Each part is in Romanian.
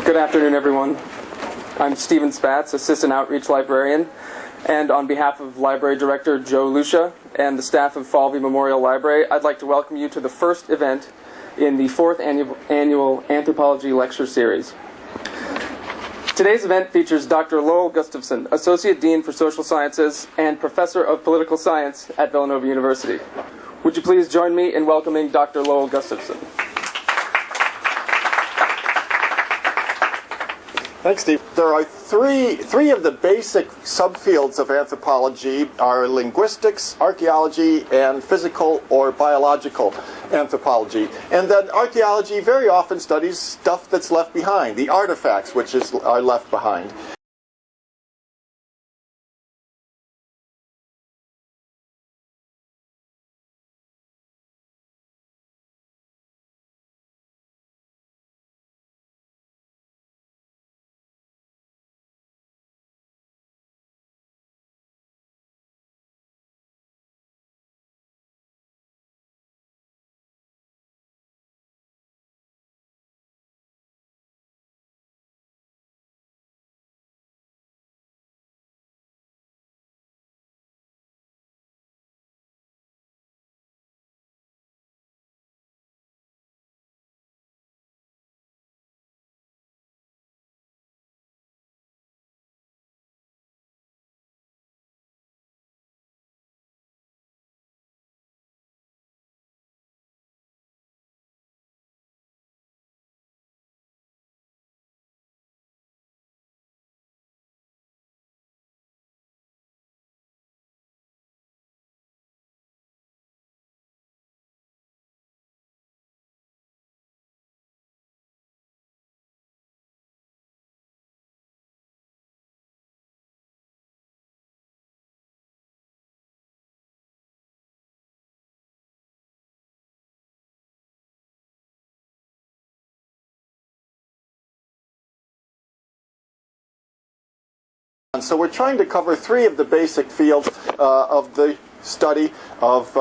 Good afternoon, everyone. I'm Stephen Spatz, Assistant Outreach Librarian, and on behalf of Library Director Joe Lucia and the staff of Falvey Memorial Library, I'd like to welcome you to the first event in the fourth annual Anthropology Lecture Series. Today's event features Dr. Lowell Gustafson, Associate Dean for Social Sciences and Professor of Political Science at Villanova University. Would you please join me in welcoming Dr. Lowell Gustafson? Thanks, Steve. There are three of the basic subfields of anthropology are linguistics, archaeology, and physical or biological anthropology. And then archaeology very often studies stuff that's left behind, the artifacts which are left behind. So we're trying to cover three of the basic fields of the study of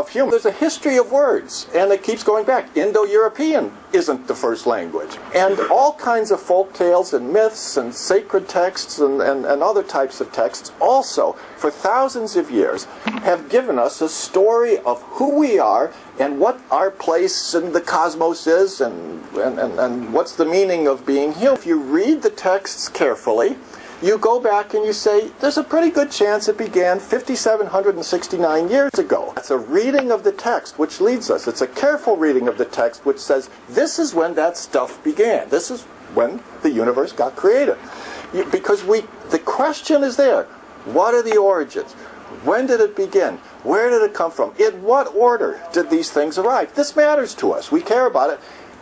humans. There's a history of words, and it keeps going back. Indo-European isn't the first language. And all kinds of folk tales and myths and sacred texts and other types of texts also, for thousands of years, have given us a story of who we are and what our place in the cosmos is and what's the meaning of being human. If you read the texts carefully, you go back and you say, there's a pretty good chance it began 5,769 years ago. That's a reading of the text which leads us. It's a careful reading of the text which says, this is when that stuff began. This is when the universe got created. Because the question is there. What are the origins? When did it begin? Where did it come from? In what order did these things arrive? This matters to us. We care about it.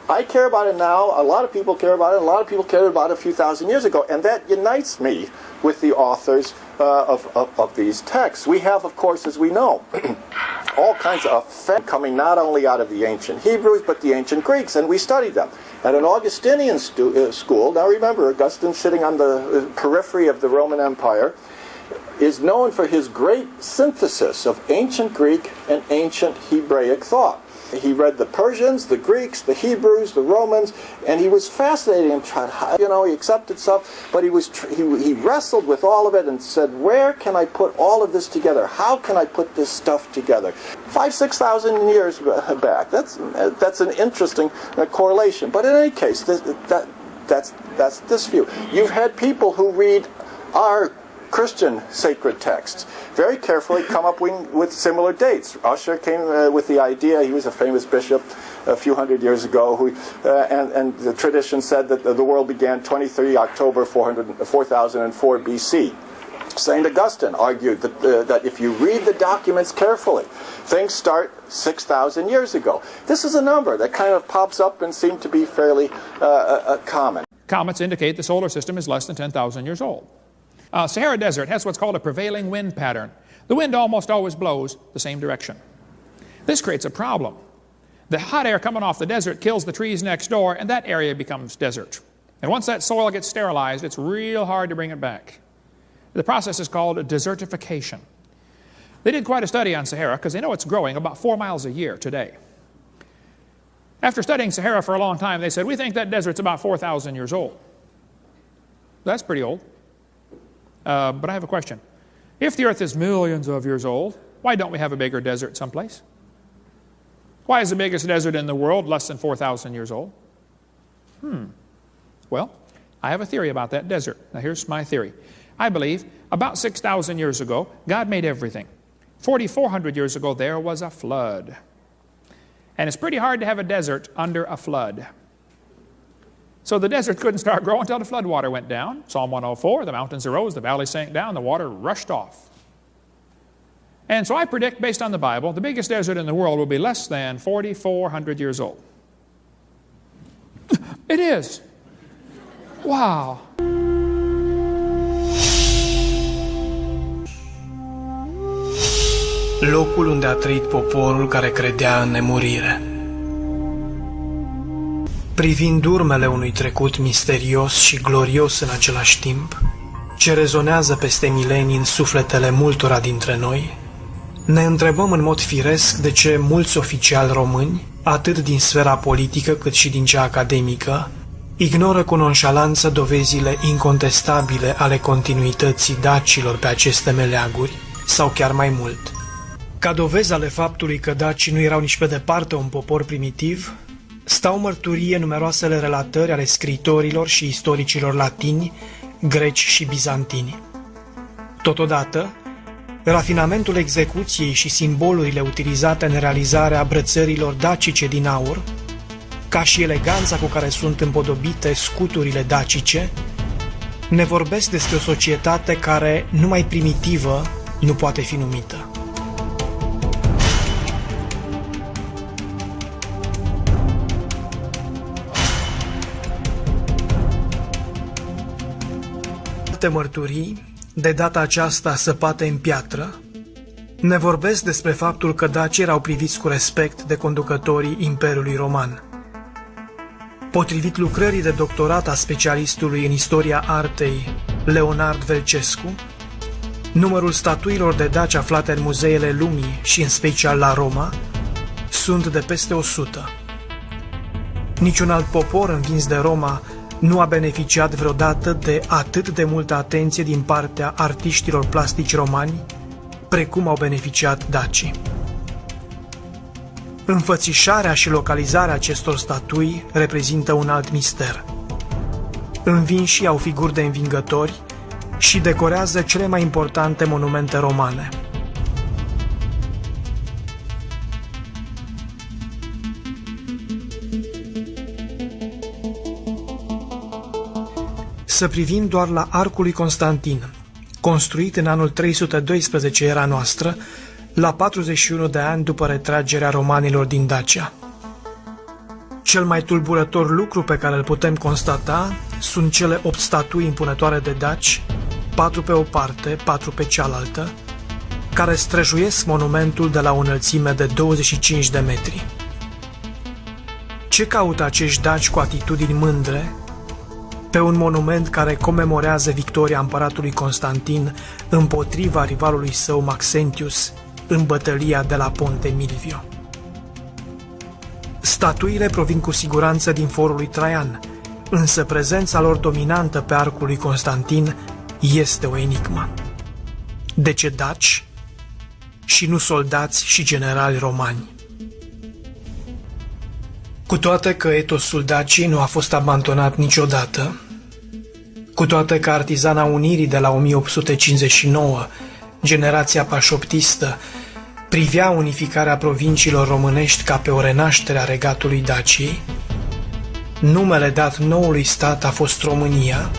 I care about it now, a lot of people care about it, a lot of people cared about it a few thousand years ago, and that unites me with the authors of these texts. We have, of course, as we know, all kinds of effects coming not only out of the ancient Hebrews, but the ancient Greeks, and we studied them. At an Augustinian school, now remember, Augustine, sitting on the periphery of the Roman Empire, is known for his great synthesis of ancient Greek and ancient Hebraic thought. He read the Persians, the Greeks, the Hebrews, the Romans, and he was fascinated and tried, he accepted stuff, but he wrestled with all of it and said, where can I put all of this together? How can I put this stuff together? 5,000-6,000 years back. That's an interesting correlation. But in any case, that's this view. You've had people who read our Christian sacred texts very carefully come up with similar dates. Ussher came with the idea, he was a famous bishop a few hundred years ago, and the tradition said that the world began 23 October 4004 BC. St. Augustine argued that if you read the documents carefully, things start 6,000 years ago. This is a number that kind of pops up and seemed to be fairly common. Comets indicate the solar system is less than 10,000 years old. Sahara Desert has what's called a prevailing wind pattern. The wind almost always blows the same direction. This creates a problem. The hot air coming off the desert kills the trees next door, and that area becomes desert. And once that soil gets sterilized, it's real hard to bring it back. The process is called desertification. They did quite a study on Sahara because they know it's growing about 4 miles a year today. After studying Sahara for a long time, they said, we think that desert's about 4,000 years old. That's pretty old. But I have a question. If the earth is millions of years old, why don't we have a bigger desert someplace? Why is the biggest desert in the world less than 4,000 years old? Well, I have a theory about that desert. Now here's my theory. I believe about 6,000 years ago, God made everything. 4,400 years ago, there was a flood. And it's pretty hard to have a desert under a flood. So the desert couldn't start growing until the flood water went down. Psalm 104, the mountains arose, the valley sank down, the water rushed off. And so I predict, based on the Bible, the biggest desert in the world will be less than 4,400 years old. It is. Wow. Locul unde a trăit poporul care credea în nemurire. Privind urmele unui trecut misterios și glorios în același timp, ce rezonează peste milenii în sufletele multora dintre noi, ne întrebăm în mod firesc de ce mulți oficiali români, atât din sfera politică cât și din cea academică, ignoră cu nonșalanță dovezile incontestabile ale continuității dacilor pe aceste meleaguri, sau chiar mai mult. Ca dovezi ale faptului că dacii nu erau nici pe departe un popor primitiv, stau mărturie numeroasele relatări ale scriitorilor și istoricilor latini, greci și bizantini. Totodată, rafinamentul execuției și simbolurile utilizate în realizarea brățărilor dacice din aur, ca și eleganța cu care sunt împodobite scuturile dacice, ne vorbesc despre o societate care, numai primitivă, nu poate fi numită. Alte mărturii, de data aceasta săpate în piatră, ne vorbesc despre faptul că dacii erau priviți cu respect de conducătorii Imperiului Roman. Potrivit lucrării de doctorat a specialistului în istoria artei Leonard Velcescu, numărul statuilor de daci aflate în muzeele lumii și în special la Roma sunt de peste 100. Niciun alt popor învins de Roma nu a beneficiat vreodată de atât de multă atenție din partea artiștilor plastici romani, precum au beneficiat dacii. Înfățișarea și localizarea acestor statui reprezintă un alt mister. Învinșii au figuri de învingători și decorează cele mai importante monumente romane. Să privim doar la Arcul lui Constantin, construit în anul 312 era noastră, la 41 de ani după retragerea romanilor din Dacia. Cel mai tulburător lucru pe care îl putem constata sunt cele 8 statui impunătoare de daci, 4 pe o parte, 4 pe cealaltă, care străjuiesc monumentul de la o înălțime de 25 de metri. Ce caută acești daci cu atitudini mândre pe un monument care comemorează victoria împăratului Constantin împotriva rivalului său Maxentius în bătălia de la Ponte Milvio? Statuile provin cu siguranță din forul lui Traian, însă prezența lor dominantă pe arcul lui Constantin este o enigmă. De ce daci și nu soldați și generali romani? Cu toate că etosul Daciei nu a fost abandonat niciodată, cu toate că artizana Unirii de la 1859, generația pașoptistă, privea unificarea provinciilor românești ca pe o renaștere a regatului Daciei, numele dat noului stat a fost România,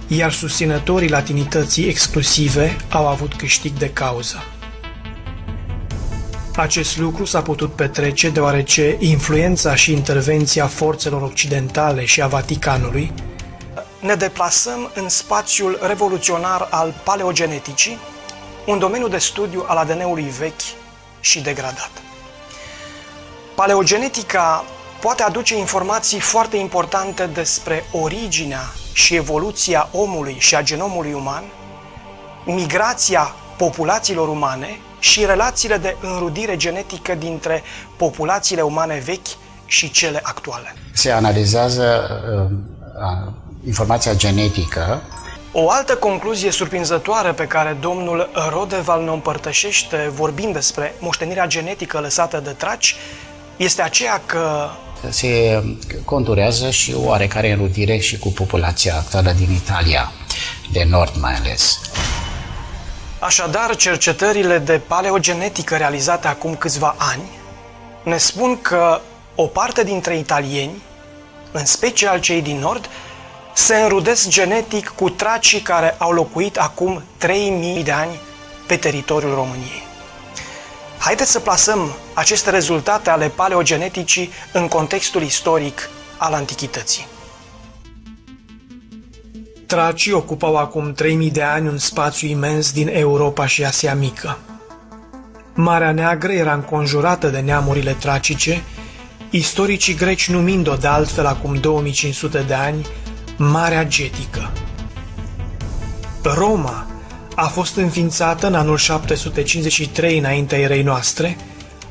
iar susținătorii latinității exclusive au avut câștig de cauză. Acest lucru s-a putut petrece deoarece influența și intervenția forțelor occidentale și a Vaticanului. Ne deplasăm în spațiul revoluționar al paleogeneticii, un domeniu de studiu al ADN-ului vechi și degradat. Paleogenetica poate aduce informații foarte importante despre originea și evoluția omului și a genomului uman, migrația populațiilor umane și relațiile de înrudire genetică dintre populațiile umane vechi și cele actuale. Se analizează informația genetică. O altă concluzie surprinzătoare pe care domnul Rodeval ne împărtășește vorbind despre moștenirea genetică lăsată de traci este aceea că se conturează și o oarecare înrudire și cu populația actuală din Italia, de nord mai ales. Așadar, cercetările de paleogenetică realizate acum câțiva ani ne spun că o parte dintre italieni, în special cei din nord, se înrudesc genetic cu tracii care au locuit acum 3000 de ani pe teritoriul României. Haideți să plasăm aceste rezultate ale paleogeneticii în contextul istoric al antichității. Tracii ocupau acum 3000 de ani un spațiu imens din Europa și Asia Mică. Marea Neagră era înconjurată de neamurile tracice, istoricii greci numind-o de altfel acum 2500 de ani Marea Getică. Roma a fost înființată în anul 753 înaintea erei noastre,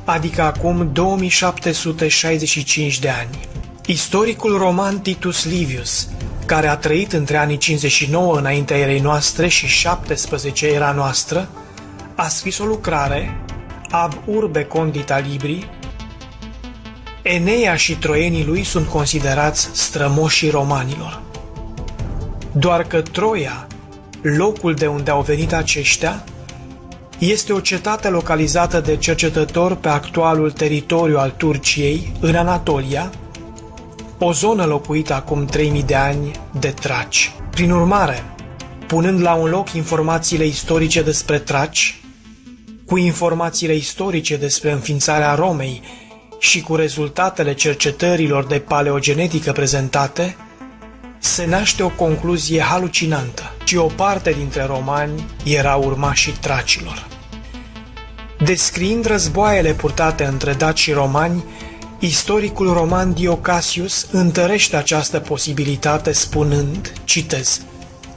adică acum 2765 de ani. Istoricul roman Titus Livius, care a trăit între anii 59 înaintea erei noastre și 17 era noastră, a scris o lucrare, Ab urbe condita libri. Eneia și troienii lui sunt considerați strămoșii romanilor. Doar că Troia, locul de unde au venit aceștia, este o cetate localizată de cercetători pe actualul teritoriu al Turciei, în Anatolia, o zonă locuită acum 3000 de ani de traci. Prin urmare, punând la un loc informațiile istorice despre traci, cu informațiile istorice despre înființarea Romei și cu rezultatele cercetărilor de paleogenetică prezentate, se naște o concluzie halucinantă, ci o parte dintre romani erau urmașii tracilor. Descriind războaiele purtate între daci și romani, istoricul roman Dio Cassius întărește această posibilitate spunând, citez,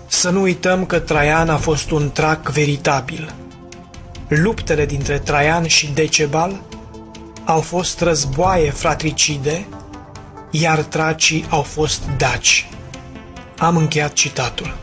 să nu uităm că Traian a fost un trac veritabil. Luptele dintre Traian și Decebal au fost războaie fratricide, iar tracii au fost daci. Am încheiat citatul.